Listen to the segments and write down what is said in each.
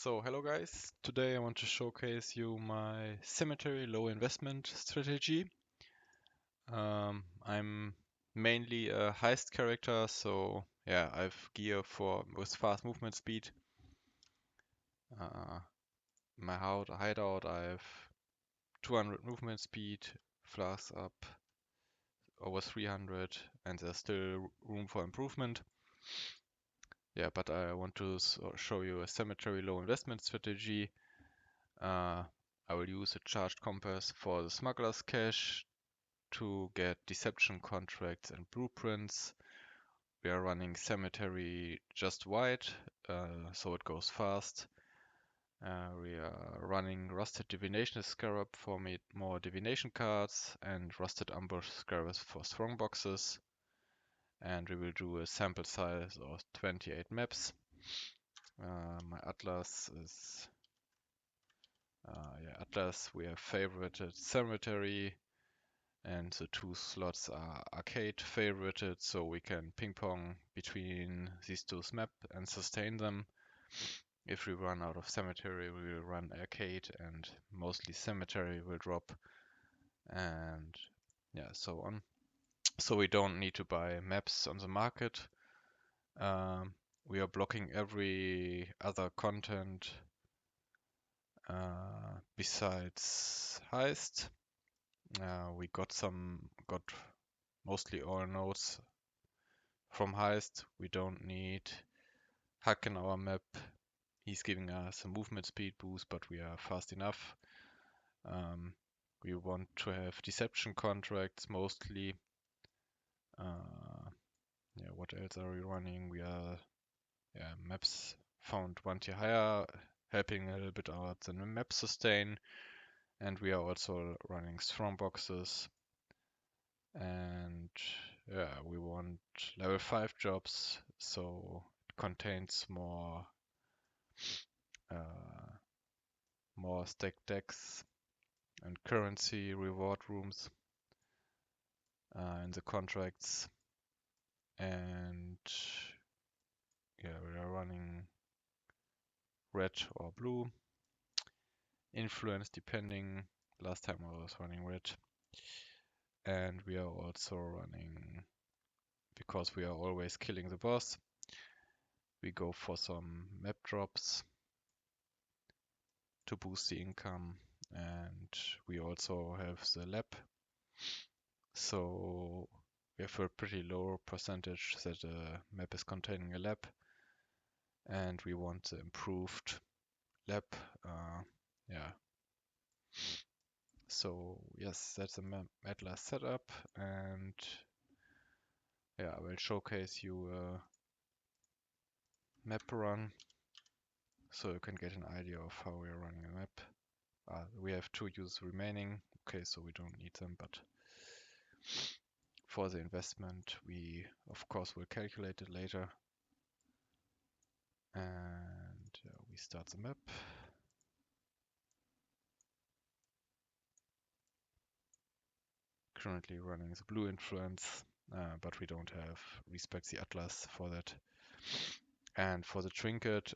So hello guys, today I want to showcase you my cemetery low investment strategy. I'm mainly a heist character, so yeah, I've gear with fast movement speed. My hideout, I have 200 movement speed, flasks up over 300, and there's still room for improvement. Yeah, but I want to show you a cemetery low investment strategy. I will use a charged compass for the smuggler's cache to get deception contracts and blueprints. We are running cemetery just white, so it goes fast. We are running rusted divination scarab for more divination cards and rusted ambush scarabs for strongboxes. And we will do a sample size of 28 maps. My Atlas is Atlas. We have favorited cemetery, and the two slots are arcade favorited, so we can ping pong between these two maps and sustain them. If we run out of cemetery, we will run arcade, and mostly cemetery will drop, and yeah, so on. So we don't need to buy maps on the market. We are blocking every other content besides heist. We got mostly all nodes from heist. We don't need hack in our map. He's giving us a movement speed boost, but we are fast enough. We want to have deception contracts mostly. Yeah, what else are we running? We are maps found one tier higher, helping a little bit out the map sustain. And we are also running strongboxes. And yeah, we want level 5 jobs, so it contains more stacked decks and currency reward rooms in the contracts. And yeah, we are running red or blue. Influence depending. Last time I was running red. And we are also running, because we are always killing the boss, we go for some map drops to boost the income. And we also have the lab, so we have a pretty low percentage that a map is containing a lab, and we want the improved lab. Yeah, so yes, that's the Atlas setup, and yeah, I will showcase you a map run so you can get an idea of how we are running a map. We have 2 users remaining, okay, so we don't need them, but for the investment we of course will calculate it later. And we start the map. Currently running the blue influence, but we don't have respect the Atlas for that. And for the trinket,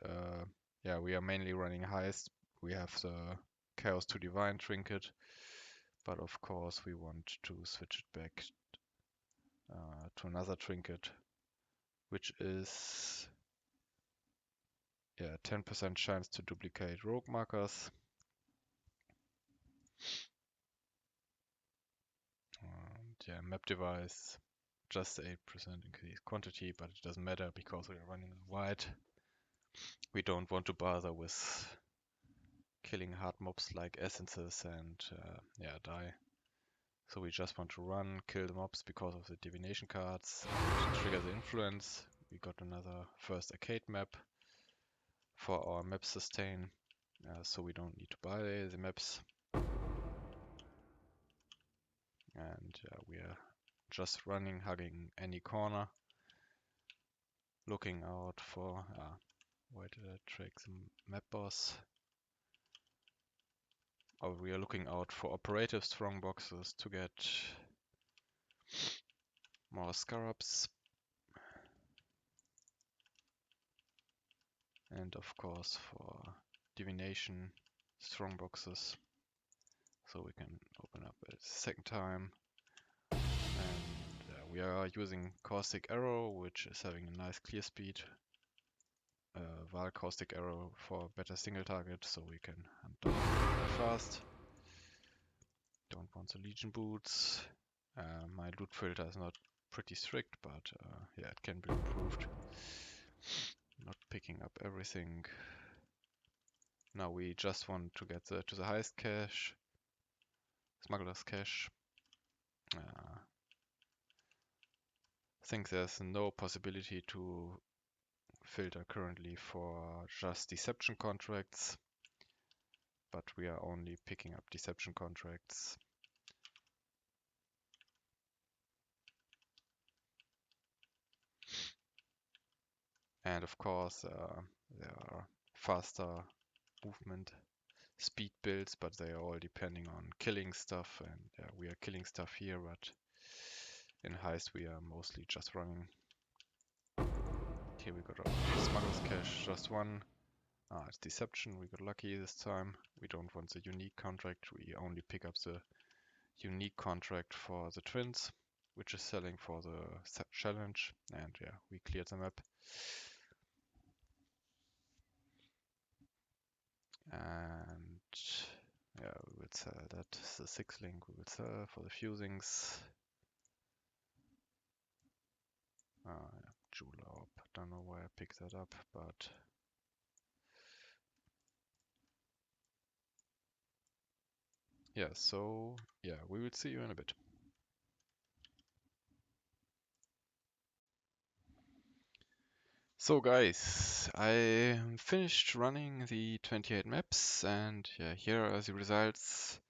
yeah, we are mainly running heist. We have the Chaos to Divine trinket, but of course we want to switch it back to another trinket, which is 10% chance to duplicate rogue markers. And yeah, map device, just 8% increased quantity, but it doesn't matter because we are running white. We don't want to bother with killing hard mobs like essences and die. So we just want to run, kill the mobs because of the divination cards, and trigger the influence. We got another first arcade map for our map sustain, so we don't need to buy the maps. And we are just running, hugging any corner, looking out for, where did I track the map boss? Oh, we are looking out for operative strongboxes to get more scarabs. And of course for divination strongboxes, so we can open up a second time. And we are using caustic arrow, which is having a nice clear speed. While caustic arrow for better single target, so we can hunt down fast. Don't want the legion boots. My loot filter is not pretty strict, but yeah, it can be improved. Not picking up everything. Now we just want to get to the highest cache, smuggler's cache. I think there's no possibility to filter currently for just deception contracts, but we are only picking up deception contracts. And of course, there are faster movement speed builds, but they are all depending on killing stuff, and we are killing stuff here, but in heist we are mostly just running. Here we got a smuggler's cache, just one. It's deception, we got lucky this time. We don't want the unique contract, we only pick up the unique contract for the twins, which is selling for the challenge, and yeah, we cleared the map. And yeah, we will sell that. The 6 link we will sell for the fusings. Yeah, jeweler orb. Don't know why I picked that up, but yeah, so yeah, we will see you in a bit. So guys, I finished running the 28 maps, and yeah, here are the results.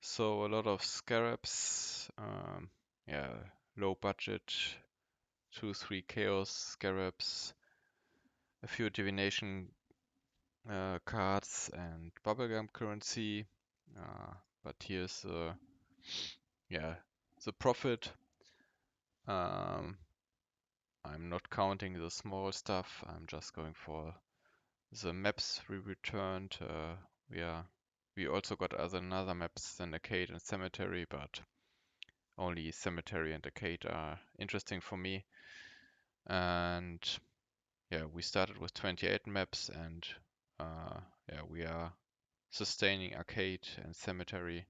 So a lot of scarabs, yeah, low budget, 2-3 chaos scarabs, a few divination cards and bubblegum currency. But here's yeah, the profit. I'm not counting the small stuff. I'm just going for the maps we returned. We also got another maps than Arcade and Cemetery, but only Cemetery and Arcade are interesting for me. And yeah, we started with 28 maps, and yeah, we are sustaining Arcade and Cemetery,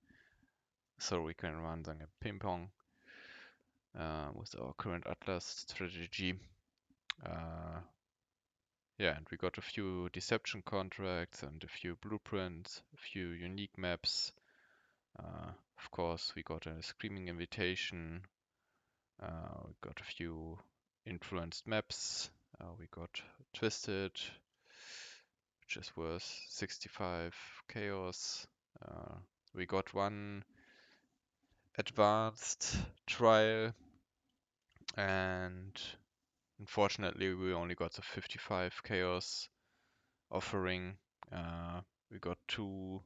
so we can run them a ping pong with our current Atlas strategy. Yeah, and we got a few deception contracts and a few blueprints, a few unique maps. Of course, we got a Screaming Invitation. We got a few influenced maps. We got Twisted, which is worth 65 chaos. We got one advanced trial, and unfortunately we only got the 55 chaos offering. We got 2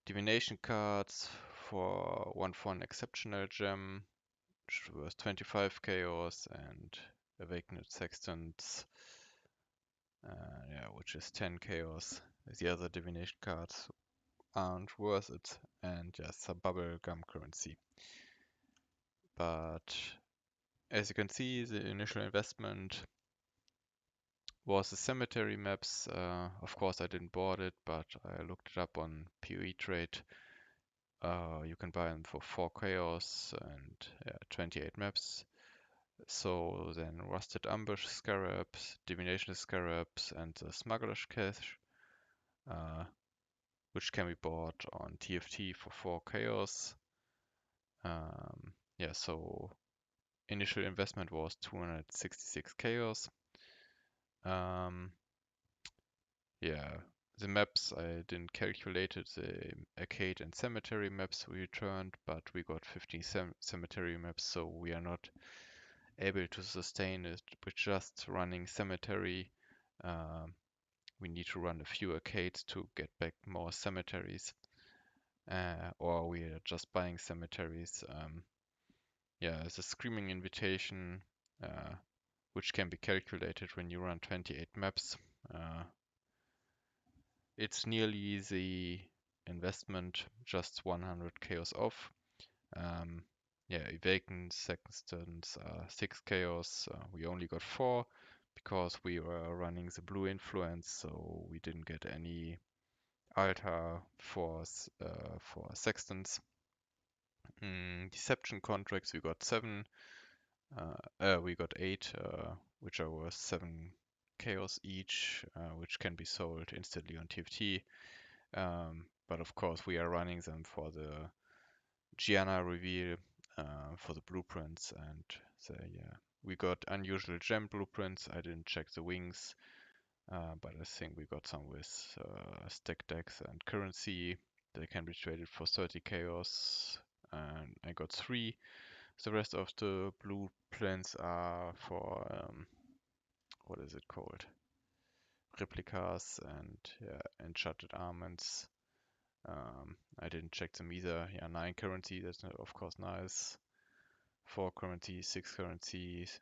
divination cards, one for an exceptional gem, which was 25 chaos, and awakened sextants, yeah, which is 10 chaos. The other divination cards aren't worth it, and just some bubble gum currency. But as you can see, the initial investment was the cemetery maps. Of course, I didn't board it, but I looked it up on POE trade. You can buy them for 4 chaos and 28 maps. So then rusted ambush scarabs, divination scarabs, and the smuggler's cache, which can be bought on TFT for 4 chaos. Yeah, so initial investment was 266 chaos. Yeah, the maps I didn't calculate it, the arcade and cemetery maps we returned, but we got 15 cemetery maps, so we are not able to sustain it with just running cemetery. We need to run a few arcades to get back more cemeteries, or we are just buying cemeteries. Yeah, the Screaming Invitation, which can be calculated when you run 28 maps. it's nearly the investment, just 100 chaos off. Yeah, vacant sextants are 6 chaos. We only got 4 because we were running the blue influence, so we didn't get any altar for sextants. Deception contracts we got 7. We got 8, which are worth 7 chaos each, which can be sold instantly on TFT. But of course, we are running them for the Gianna reveal, for the blueprints, and yeah, we got unusual gem blueprints. I didn't check the wings, but I think we got some with stack decks and currency. They can be traded for 30 chaos, and I got 3. The rest of the blueprints are for what is it called? Replicas and yeah, enchanted armaments. I didn't check them either. Yeah, 9 currency, that's of course nice. 4 currency, 6 currencies.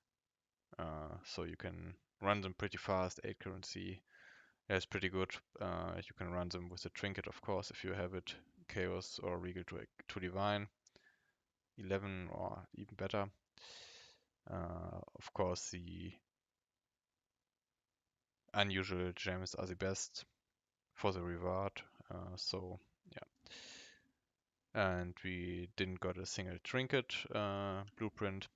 So you can run them pretty fast. 8 currency, that's pretty good. You can run them with a trinket, of course, if you have it. Chaos or regal to divine. 11 or even better. Of course, the unusual gems are the best for the reward. So yeah, and we didn't got a single trinket blueprint.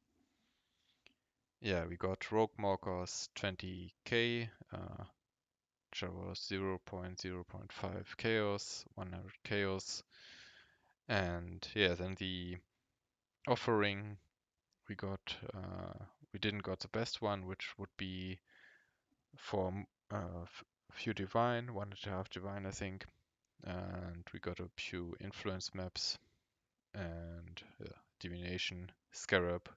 Yeah, we got rogue markers 20k, which was 0.0.5 chaos, 100 chaos, and yeah, then the offering we got, we didn't got the best one, which would be for few divine, 1.5 divine, I think, and we got a few influence maps and divination scarab,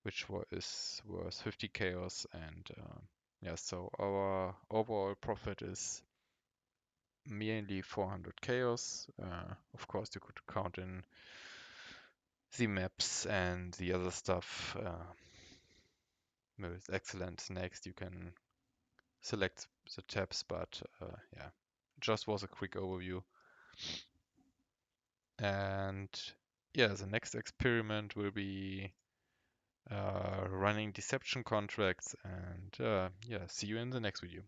which was 50 chaos, and yeah, so our overall profit is mainly 400 chaos. Of course, you could count in the maps and the other stuff. With excellent next, you can select the tabs, but yeah, just was a quick overview. And yeah, the next experiment will be running deception contracts, and yeah, see you in the next video.